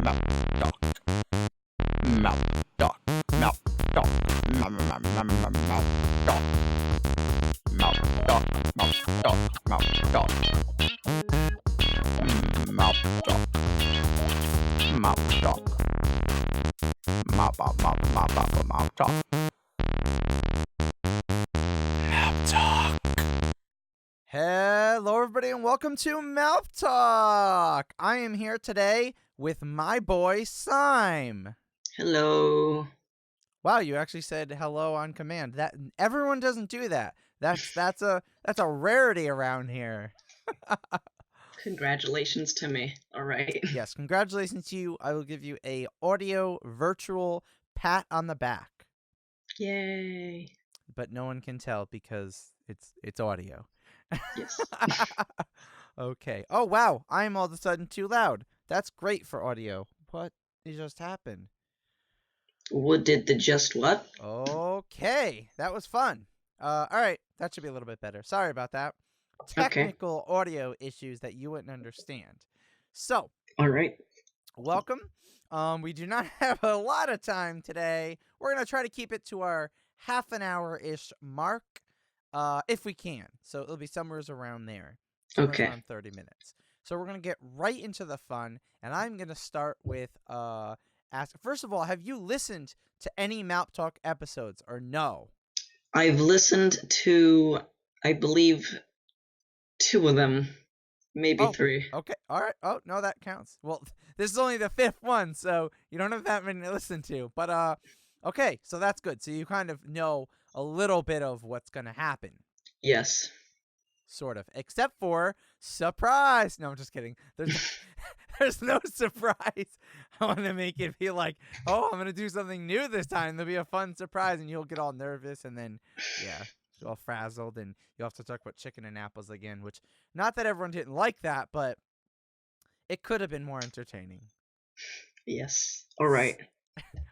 MALP Talk. MALP Talk. MALP Talk. MALP Talk. MALP Talk. MALP Talk. MALP Talk. MALP Talk. MALP Talk. MALP Talk. MALP Talk. Hello, everybody, and welcome to MALP Talk. I am here today with my boy, Sime. Hello. Wow, you actually said hello on command. That everyone doesn't do that. That's a rarity around here. Congratulations to me. All right. Yes, congratulations to you. I will give you a audio virtual pat on the back. Yay. But no one can tell because it's audio. Yes. Okay. Oh, wow. I am all of a sudden too loud. That's great for audio. What just happened? What did the just what? Okay. That was fun. All right. That should be a little bit better. Sorry about that. Technical audio issues that you wouldn't understand. So, all right. Welcome. We do not have a lot of time today. We're going to try to keep it to our half an hour-ish mark. If we can. So it'll be somewhere around there. Somewhere around 30 minutes. So we're going to get right into the fun. And I'm going to start with first of all, have you listened to any MALP Talk episodes or no? I've listened to, I believe, 2 of them. Maybe 3. Okay. All right. Oh, no, that counts. Well, this is only the 5th one, so you don't have that many to listen to. But, okay, so that's good. So you kind of know a little bit of what's going to happen. Yes. Sort of. Except for surprise. No, I'm just kidding. There's no surprise. I want to make it feel like, oh, I'm going to do something new this time. There'll be a fun surprise, and you'll get all nervous, and then, yeah, all frazzled, and you'll have to talk about chicken and apples again, which, not that everyone didn't like that, but it could have been more entertaining. Yes. All right.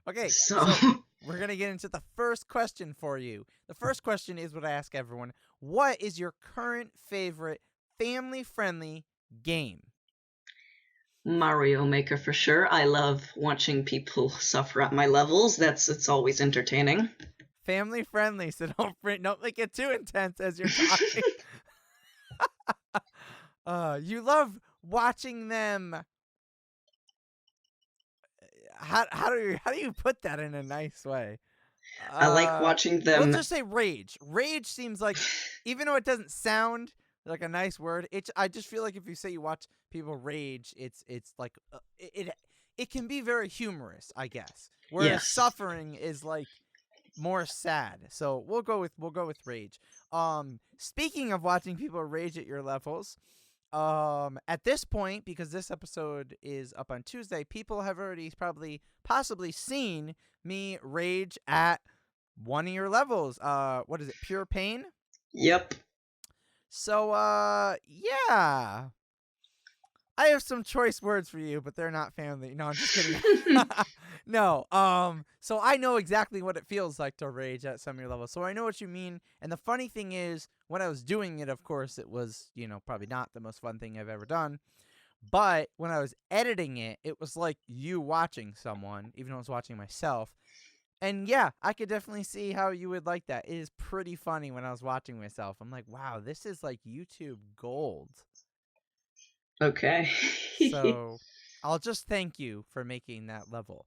Okay, so we're going to get into the first question for you. The first question is what I ask everyone. What is your current favorite family-friendly game? Mario Maker for sure. I love watching people suffer at my levels. It's always entertaining. Family-friendly, so don't make it too intense as you're talking. You love watching them. How do you put that in a nice way? I like watching them. We'll just say rage. Rage seems like, even though it doesn't sound like a nice word, I just feel like if you say you watch people rage, it's like it can be very humorous, I guess. Whereas suffering is like more sad. So we'll go with rage. Speaking of watching people rage at your levels, at this point, because this episode is up on Tuesday, people have already possibly seen me rage at one of your levels. What is it? Pure Pain? Yep. So, yeah. I have some choice words for you, but they're not family. No, I'm just kidding. No. So I know exactly what it feels like to rage at some of your levels. So I know what you mean. And the funny thing is, when I was doing it, of course, it was, probably not the most fun thing I've ever done. But when I was editing it, it was like you watching someone, even though I was watching myself. And yeah, I could definitely see how you would like that. It is pretty funny when I was watching myself. I'm like, wow, this is like YouTube gold. Okay. So I'll just thank you for making that level.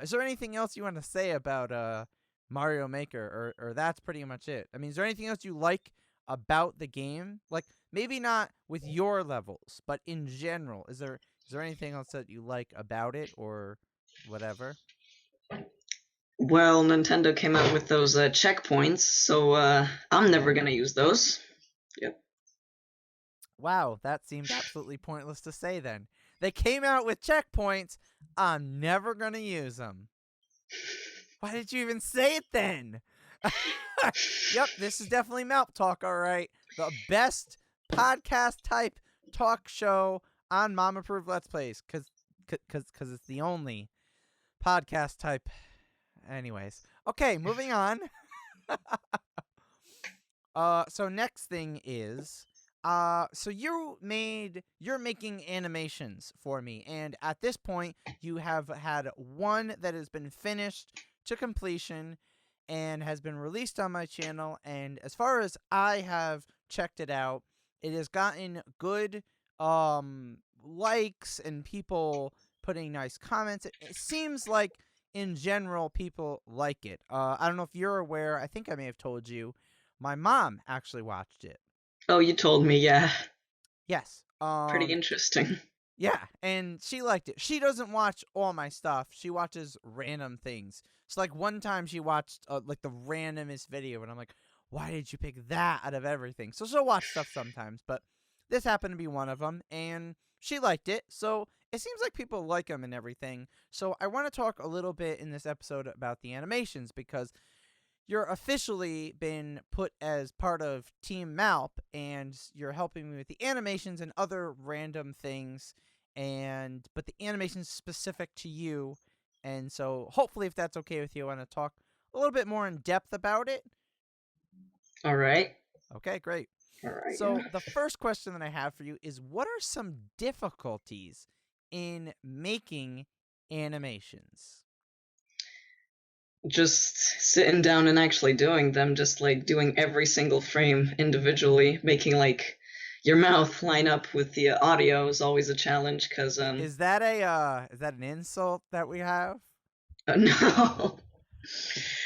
Is there anything else you want to say about Mario Maker, or that's pretty much it? I mean, is there anything else you like about the game? Like, maybe not with your levels, but in general, is there anything else that you like about it or whatever? Well, Nintendo came out with those checkpoints, so I'm never going to use those. Yep. Wow, that seemed absolutely pointless to say then. They came out with checkpoints. I'm never going to use them. Why did you even say it then? Yep, this is definitely MALP Talk, all right. The best podcast-type talk show on Mom Approved Let's Plays, because it's the only podcast-type. Anyways. Okay, moving on. So next thing is, So you're making animations for me, and at this point, you have had one that has been finished to completion and has been released on my channel. And as far as I have checked it out, it has gotten good likes and people putting nice comments. It seems like in general people like it. I don't know if you're aware. I think I may have told you. My mom actually watched it. Oh, you told me, yeah. Yes. Pretty interesting. Yeah, and she liked it. She doesn't watch all my stuff. She watches random things. So like one time she watched like the randomest video, and I'm like, "Why did you pick that out of everything?" So she'll watch stuff sometimes, but this happened to be one of them, and she liked it. So it seems like people like them and everything. So I want to talk a little bit in this episode about the animations because you're officially been put as part of Team MALP, and you're helping me with the animations and other random things, but the animation's specific to you, and so hopefully, if that's okay with you, I want to talk a little bit more in depth about it. All right. Okay, great. All right. So the first question that I have for you is, what are some difficulties in making animations? Just sitting down and actually doing them, just like doing every single frame individually, making like your mouth line up with the audio is always a challenge because Is that an insult that we have? no.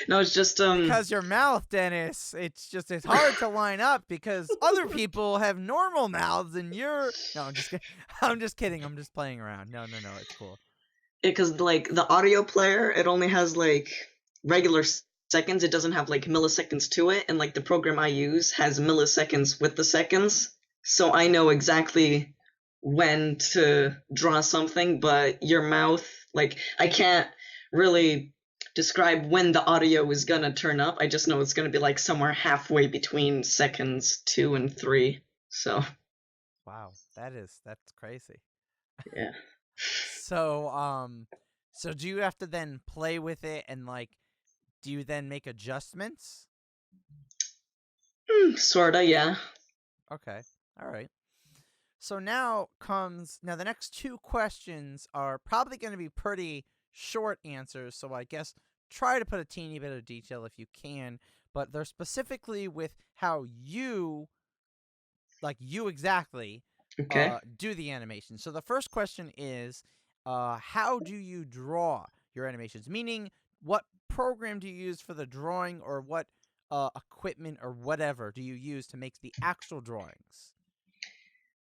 No, it's just Because your mouth, Dennis, it's hard to line up because other people have normal mouths and you're no, I'm just kidding. I'm just kidding. I'm just playing around. No, it's cool. because like the audio player, it only has like regular seconds. It doesn't have like milliseconds to it, and like the program I use has milliseconds with the seconds, so I know exactly when to draw something. But your mouth, like I can't really describe when the audio is gonna turn up. I just know it's gonna be like somewhere halfway between seconds 2 and 3. So Wow, that's crazy. yeah. So do you have to then play with it and like do you then make adjustments? Sorta, yeah. Okay. All right. So now the next two questions are probably going to be pretty short answers, so I guess try to put a teeny bit of detail if you can, but they're specifically with how you exactly Okay. do the animation. So the first question is how do you draw your animations? Meaning, what program do you use for the drawing, or what equipment or whatever do you use to make the actual drawings?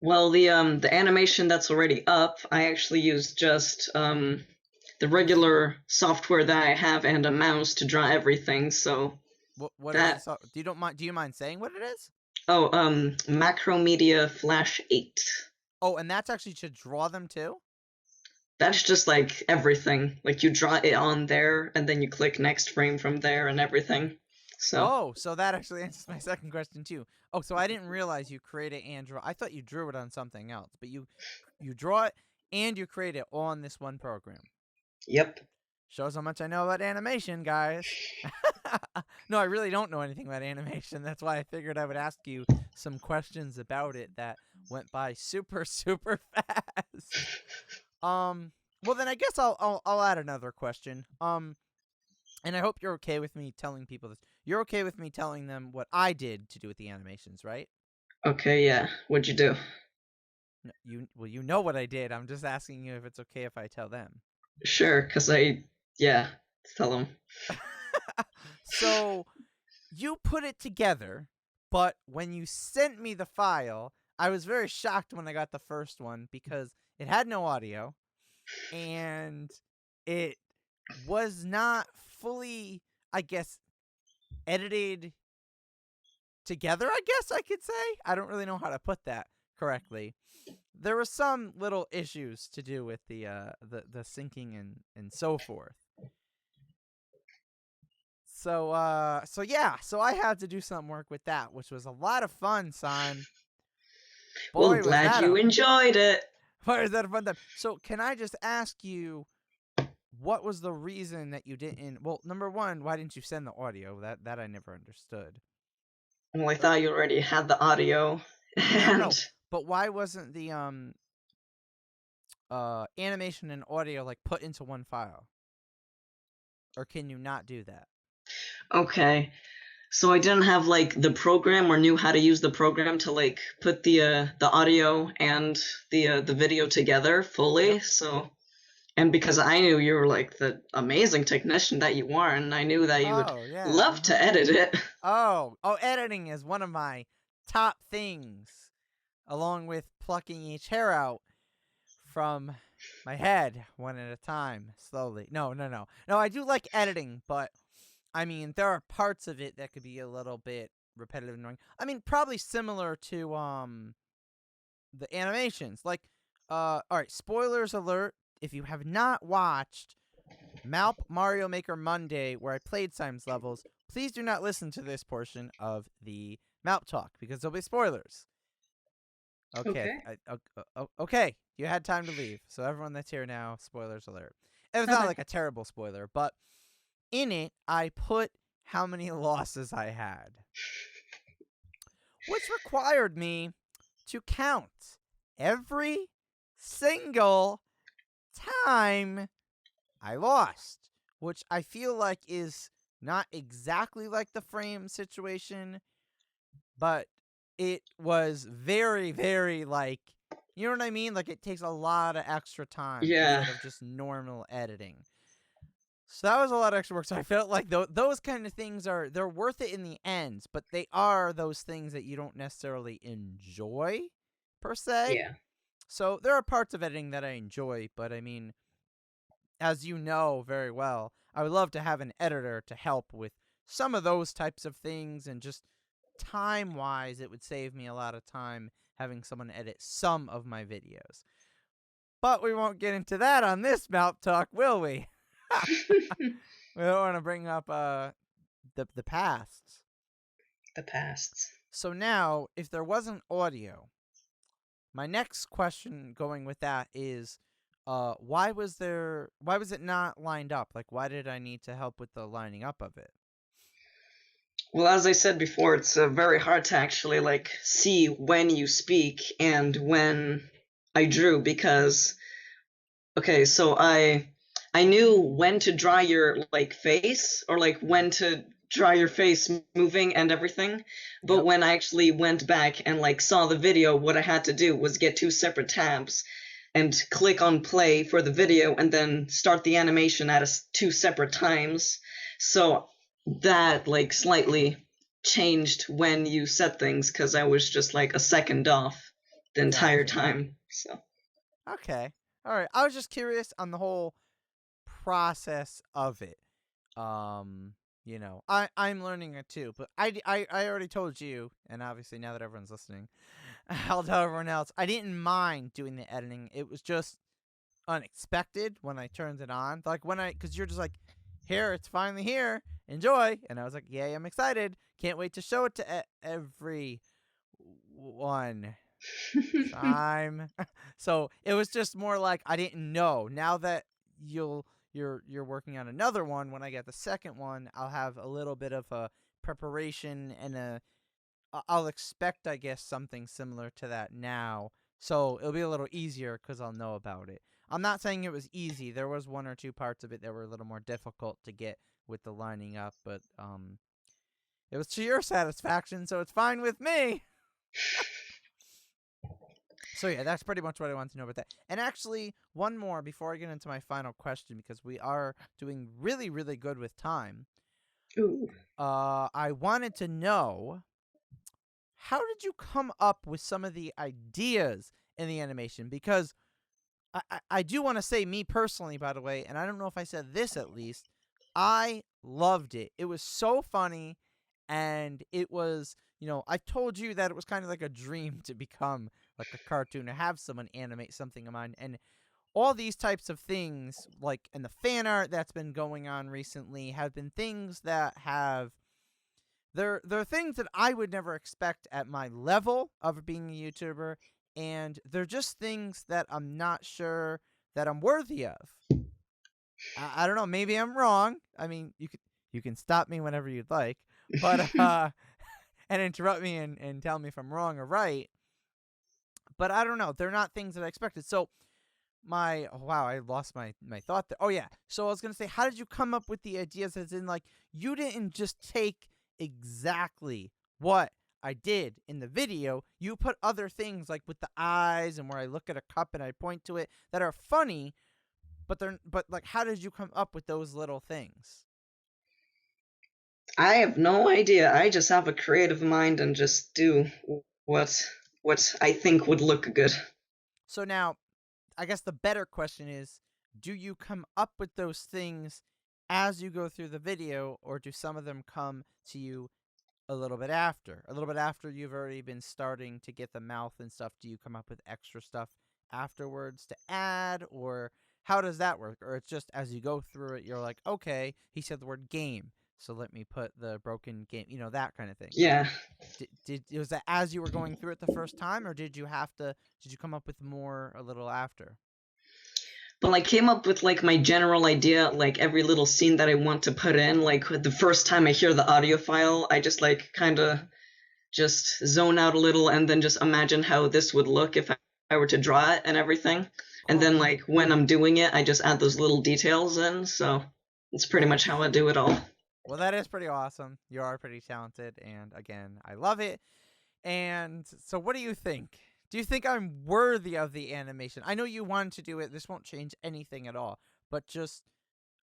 Well, the animation that's already up, I actually use just the regular software that I have and a mouse to draw everything. So What is that this? Do you mind saying what it is? Macromedia Flash 8. Oh, and that's actually to draw them too? That's just like everything. Like you draw it on there, and then you click next frame from there and everything. So Oh, so that actually answers my second question too. Oh, so I didn't realize you created and draw. I thought you drew it on something else, but you draw it and you create it all in this one program. yep. Shows how much I know about animation, guys. No, I really don't know anything about animation. That's why I figured I would ask you some questions about it that went by super, super fast. Well, then I guess I'll add another question. And I hope you're okay with me telling people this. You're okay with me telling them what I did to do with the animations, right? Okay, yeah. What'd you do? No, you know what I did. I'm just asking you if it's okay if I tell them. Sure, because yeah, tell them. So you put it together, but when you sent me the file, I was very shocked when I got the first one because it had no audio and it was not fully, I guess, edited together, I guess I could say. I don't really know how to put that correctly. There were some little issues to do with the syncing and so forth. So I had to do some work with that, which was a lot of fun, Sime. Well, Boy, was glad that you enjoyed it. boy, was that a fun time. So can I just ask you, what was the reason that you didn't? Well, number one, why didn't you send the audio? That I never understood. Well, I thought you already had the audio. No. And But why wasn't the animation and audio like put into one file? Or can you not do that? okay, so I didn't have like the program or knew how to use the program to like put the audio and the video together fully. Yep. So, and because I knew you were like the amazing technician that you are, and I knew that you would Oh, yeah. love to edit it. Oh, editing is one of my top things, along with plucking each hair out from my head one at a time, slowly. No. No, I do like editing, but I mean, there are parts of it that could be a little bit repetitive and annoying. I mean, probably similar to the animations. Like all right, spoilers alert, if you have not watched MALP Mario Maker Monday, where I played Sime's levels, please do not listen to this portion of the MALP Talk because there'll be spoilers. Okay, Okay. okay, you had time to leave, so everyone that's here now, spoilers alert. It was not Okay. like a terrible spoiler, but in it, I put how many losses I had, which required me to count every single time I lost, which I feel like is not exactly like the frame situation, but it was very, very like, you know what I mean? Like it takes a lot of extra time Yeah. instead of just normal editing. So that was a lot of extra work. So I felt like those kind of things they're worth it in the end, but they are those things that you don't necessarily enjoy per se. Yeah. So there are parts of editing that I enjoy, but I mean, as you know very well, I would love to have an editor to help with some of those types of things, and just time-wise, it would save me a lot of time having someone edit some of my videos. But we won't get into that on this MALP Talk, will we? We don't want to bring up the pasts. The pasts. So now, if there wasn't audio, my next question going with that is, why was it not lined up? Like, why did I need to help with the lining up of it? Well, as I said before, it's very hard to actually like see when you speak and when I drew because okay, so I knew when to draw your like face or like when to draw your face moving and everything, but Yep. when I actually went back and like saw the video, what I had to do was get two separate tabs and click on play for the video and then start the animation at two separate times. So that like slightly changed when you said things because I was just like a second off the entire Gotcha. time. So Okay. All right. I was just curious on the whole process of it. I'm learning it too, but I already told you, and obviously now that everyone's listening, I'll tell everyone else. I didn't mind doing the editing. It was just unexpected when I turned it on. Like because you're just like, here, it's finally here. Enjoy. And I was like, yay, I'm excited. Can't wait to show it to every one time. So it was just more like I didn't know. Now that you're working on another one, when I get the second one, I'll have a little bit of a preparation and I'll expect, I guess, something similar to that now. So it'll be a little easier because I'll know about it. I'm not saying it was easy. There was one or two parts of it that were a little more difficult to get with the lining up, but it was to your satisfaction, so it's fine with me. So yeah, that's pretty much what I wanted to know about that. And actually, one more before I get into my final question, because we are doing really, really good with time. Ooh. I wanted to know, how did you come up with some of the ideas in the animation? Because I do want to say, me personally, by the way, and I don't know if I said this at least, I loved it. It was so funny, and it was, I told you that it was kind of like a dream to become like a cartoon, to have someone animate something of mine, and all these types of things, like, and the fan art that's been going on recently, have been things that have, they're things that I would never expect at my level of being a YouTuber, and they're just things that I'm not sure that I'm worthy of. I don't know. Maybe I'm wrong. I mean, you can stop me whenever you'd like, but and interrupt me and tell me if I'm wrong or right. but I don't know. They're not things that I expected. So wow, I lost my thought there. Oh yeah. So I was gonna say, how did you come up with the ideas? As in, like, you didn't just take exactly what I did in the video. You put other things like with the eyes and where I look at a cup and I point to it that are funny, but like, how did you come up with those little things? I have no idea. I just have a creative mind and just do what what I think would look good. So now, I guess the better question is, do you come up with those things as you go through the video, or do some of them come to you a little bit after? A little bit after you've already been starting to get the mouth and stuff, do you come up with extra stuff afterwards to add, or how does that work? Or it's just as you go through it, you're like, okay, he said the word game, so let me put the broken game, that kind of thing. Yeah. Was that as you were going through it the first time, or did you come up with more a little after? But I came up with like my general idea, like every little scene that I want to put in. Like the first time I hear the audio file, I just like kind of just zone out a little and then just imagine how this would look if I were to draw it and everything. And Cool. then like when I'm doing it, I just add those little details in. So it's pretty much how I do it all. Well, that is pretty awesome. You are pretty talented, and again, I love it. And so, what do you think? Do you think I'm worthy of the animation? I know you wanted to do it. This won't change anything at all. But just,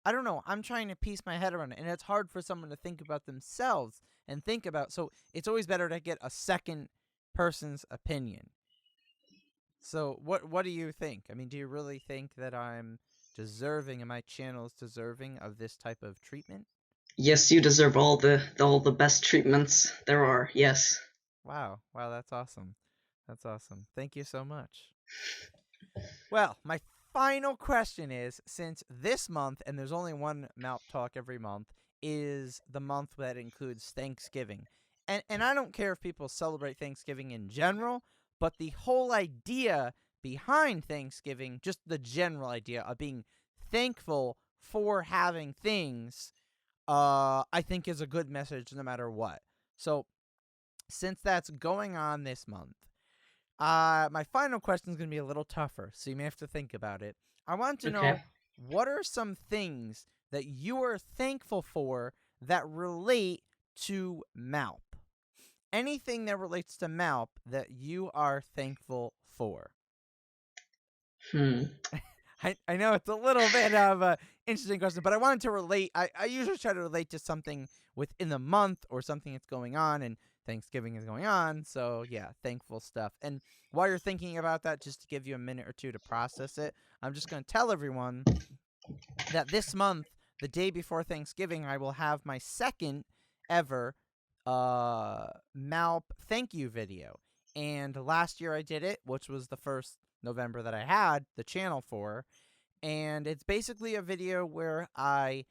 I don't know. I'm trying to piece my head around it. And it's hard for someone to think about themselves and think about. So, it's always better to get a second person's opinion. So, what do you think? I mean, do you really think that I'm deserving, and my channel is deserving of this type of treatment? Yes, you deserve all the best treatments there are. Yes. Wow, that's awesome. That's awesome. Thank you so much. Well, my final question is, since this month, and there's only one MALP Talk every month, is the month that includes Thanksgiving. And I don't care if people celebrate Thanksgiving in general, but the whole idea behind Thanksgiving, just the general idea of being thankful for having things, I think is a good message no matter what. So, since that's going on this month, my final question is going to be a little tougher, so you may have to think about it. I want to know, what are some things that you are thankful for that relate to MALP? Anything that relates to MALP that you are thankful for? I know it's a little bit of an interesting question, but I wanted to relate. I usually try to relate to something within the month or something that's going on, and Thanksgiving is going on. So, yeah, thankful stuff. And while you're thinking about that, just to give you a minute or two to process it, I'm just going to tell everyone that this month, the day before Thanksgiving, I will have my second ever MALP thank you video. And last year I did it, which was the first November that I had the channel for. And it's basically a video where I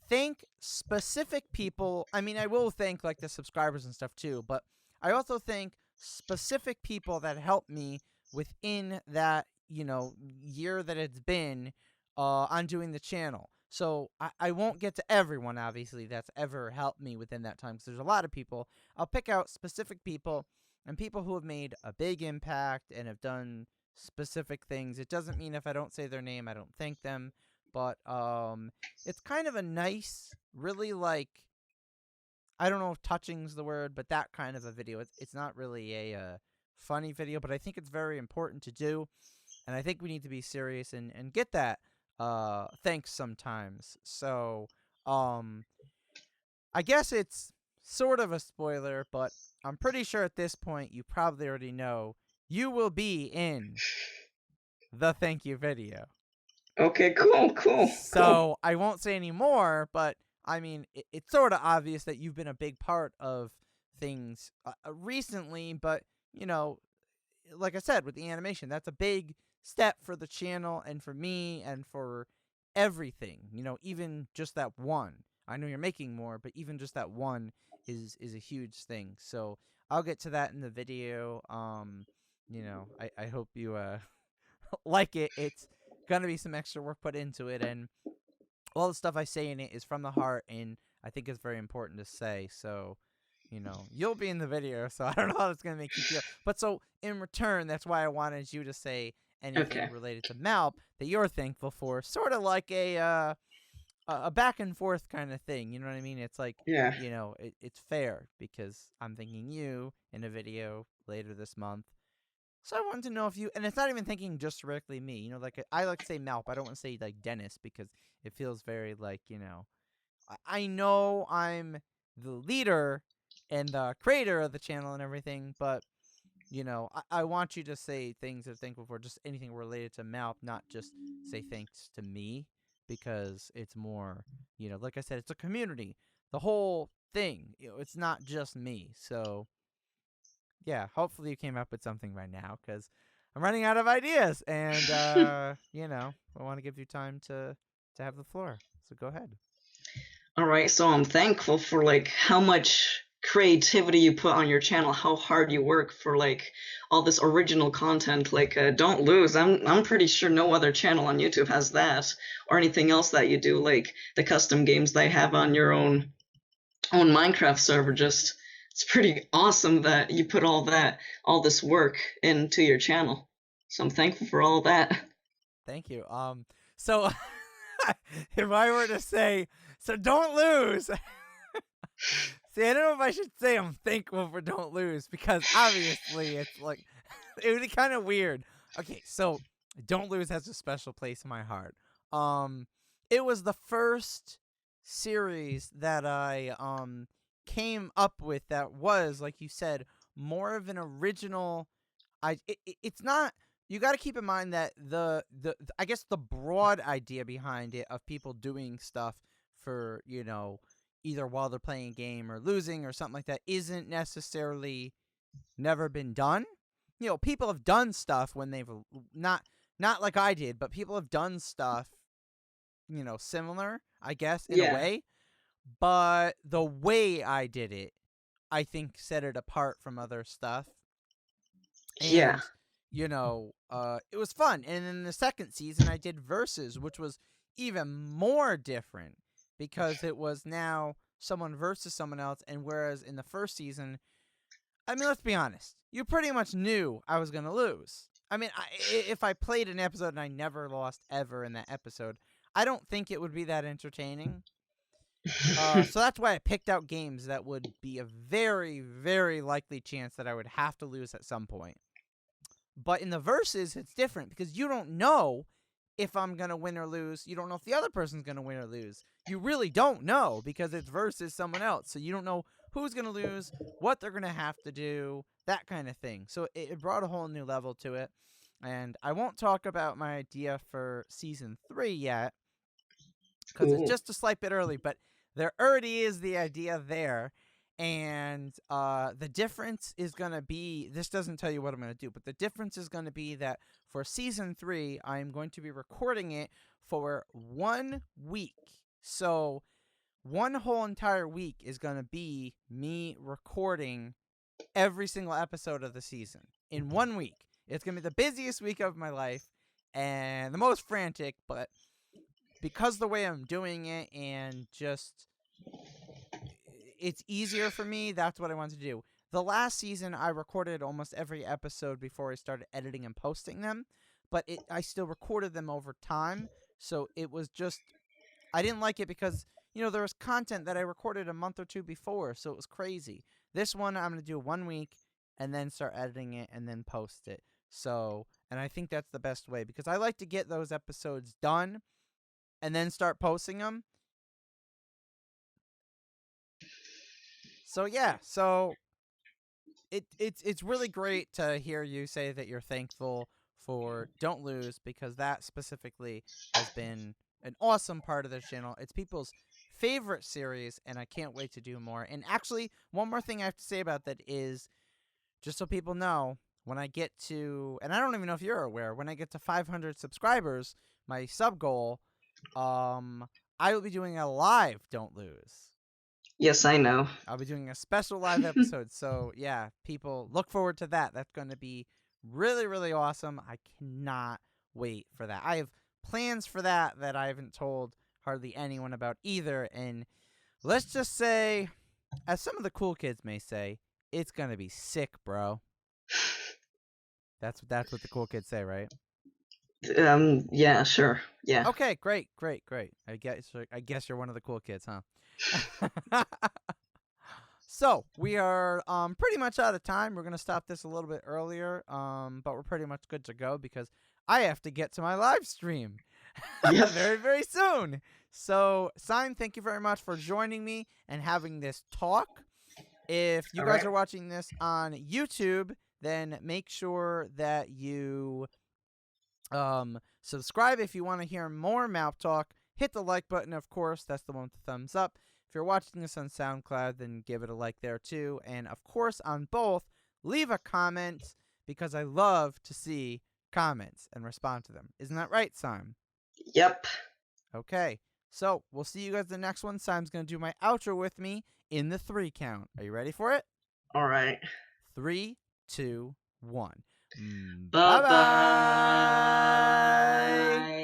thank specific people. I mean, I will thank like the subscribers and stuff too, but I also thank specific people that helped me within that, year that it's been on doing the channel. So I won't get to everyone, obviously, that's ever helped me within that time, because there's a lot of people. I'll pick out specific people and people who have made a big impact and have done specific things. It doesn't mean if I don't say their name, I don't thank them. But it's kind of a nice, really, like, I don't know if touching's the word, but that kind of a video. It's not really a funny video, but I think it's very important to do. And I think we need to be serious and get that thanks sometimes. So I guess it's sort of a spoiler, but I'm pretty sure at this point you probably already know you will be in the thank you video. Okay, cool. So I won't say any more, but I mean, it's sort of obvious that you've been a big part of things recently, but, like I said, with the animation, that's a big step for the channel and for me and for everything. Even just that one. I know you're making more, but even just that one is a huge thing. So I'll get to that in the video. I hope you like it. It's gonna be some extra work put into it, and all the stuff I say in it is from the heart, and I think it's very important to say. So you'll be in the video, so I don't know how it's going to make you feel. But so in return, that's why I wanted you to say anything Okay. related to MALP that you're thankful for, sort of like a back and forth kind of thing. You know what I mean? It's like, Yeah. it's fair because I'm thanking you in a video later this month. So I wanted to know if you, and it's not even thinking just directly me, like I like to say MALP. I don't want to say like Dennis because it feels very like, I know I'm the leader and the creator of the channel and everything, but I want you to say things that thankful for, just anything related to MALP, not just say thanks to me, because it's more, like I said, it's a community. The whole thing, it's not just me. So, yeah, hopefully you came up with something by now, because I'm running out of ideas, and, I want to give you time to have the floor. So go ahead. All right, so I'm thankful for like how much creativity you put on your channel, how hard you work for like all this original content. Like, don't lose. I'm pretty sure no other channel on YouTube has that or anything else that you do, like the custom games they have on your own Minecraft server. Just it's pretty awesome that you put all this work into your channel. So I'm thankful for all that. Thank you. So if I were to say, so don't lose. See, I don't know if I should say I'm thankful for don't lose, because obviously it's like, it would be kind of weird. Okay, so don't lose has a special place in my heart. It was the first series that I came up with that was, like you said, more of an original. It's not. You got to keep in mind that I guess the broad idea behind it of people doing stuff for, either while they're playing a game or losing or something like that isn't necessarily never been done. People have done stuff when they've not like I did, but people have done stuff, similar, I guess, in a Yeah. way. But the way I did it, I think, set it apart from other stuff. Yeah. And it was fun. And in the second season, I did versus, which was even more different because it was now someone versus someone else. And whereas in the first season, I mean, let's be honest, you pretty much knew I was gonna lose. I mean, if I played an episode and I never lost ever in that episode, I don't think it would be that entertaining. So that's why I picked out games that would be a very, very likely chance that I would have to lose at some point. But in the verses, it's different because you don't know if I'm going to win or lose. You don't know if the other person's going to win or lose. You really don't know because it's versus someone else. So you don't know who's going to lose, what they're going to have to do, that kind of thing. So it brought a whole new level to it. And I won't talk about my idea for season 3 yet because it's just a slight bit early, but there already is the idea there. And the difference is going to be, this doesn't tell you what I'm going to do, but the difference is going to be that for season 3, I'm going to be recording it for 1 week. So 1 whole entire week is going to be me recording every single episode of the season in 1 week. It's going to be the busiest week of my life and the most frantic, but because the way I'm doing it and just it's easier for me, that's what I want to do. The last season, I recorded almost every episode before I started editing and posting them, but I still recorded them over time, so it was just, I didn't like it because, there was content that I recorded a month or 2 before, so it was crazy. This one, I'm going to do 1 week, and then start editing it, and then post it. So, and I think that's the best way, because I like to get those episodes done, and then start posting them. So yeah, so it's really great to hear you say that you're thankful for Don't Lose, because that specifically has been an awesome part of this channel. It's people's favorite series, and I can't wait to do more. And actually, one more thing I have to say about that is, just so people know, when I get to, and I don't even know if you're aware, when I get to 500 subscribers, my sub goal, I will be doing a live Don't Lose. Yes, I know. I'll be doing a special live episode. So, yeah, people look forward to that. That's going to be really, really awesome. I cannot wait for that. I have plans for that I haven't told hardly anyone about either. And let's just say as some of the cool kids may say, it's gonna be sick, bro. That's what the cool kids say, right? Yeah, sure. Yeah. Okay, great. I guess you're one of the cool kids, huh? So we are pretty much out of time. We're gonna stop this a little bit earlier, but we're pretty much good to go because I have to get to my live stream Yep. very, very soon. So, Sime, thank you very much for joining me and having this talk. If you All guys right. are watching this on YouTube, then make sure that you subscribe if you want to hear more MALP Talk. Hit the like button, of course. That's the one with the thumbs up. If you're watching this on SoundCloud, then give it a like there too. And of course, on both, leave a comment because I love to see comments and respond to them. Isn't that right, Sime? Yep. Okay. So we'll see you guys in the next one. Sime's going to do my outro with me in the 3 count. Are you ready for it? All right. 3, 2, 1. Bye Bye-bye. bye.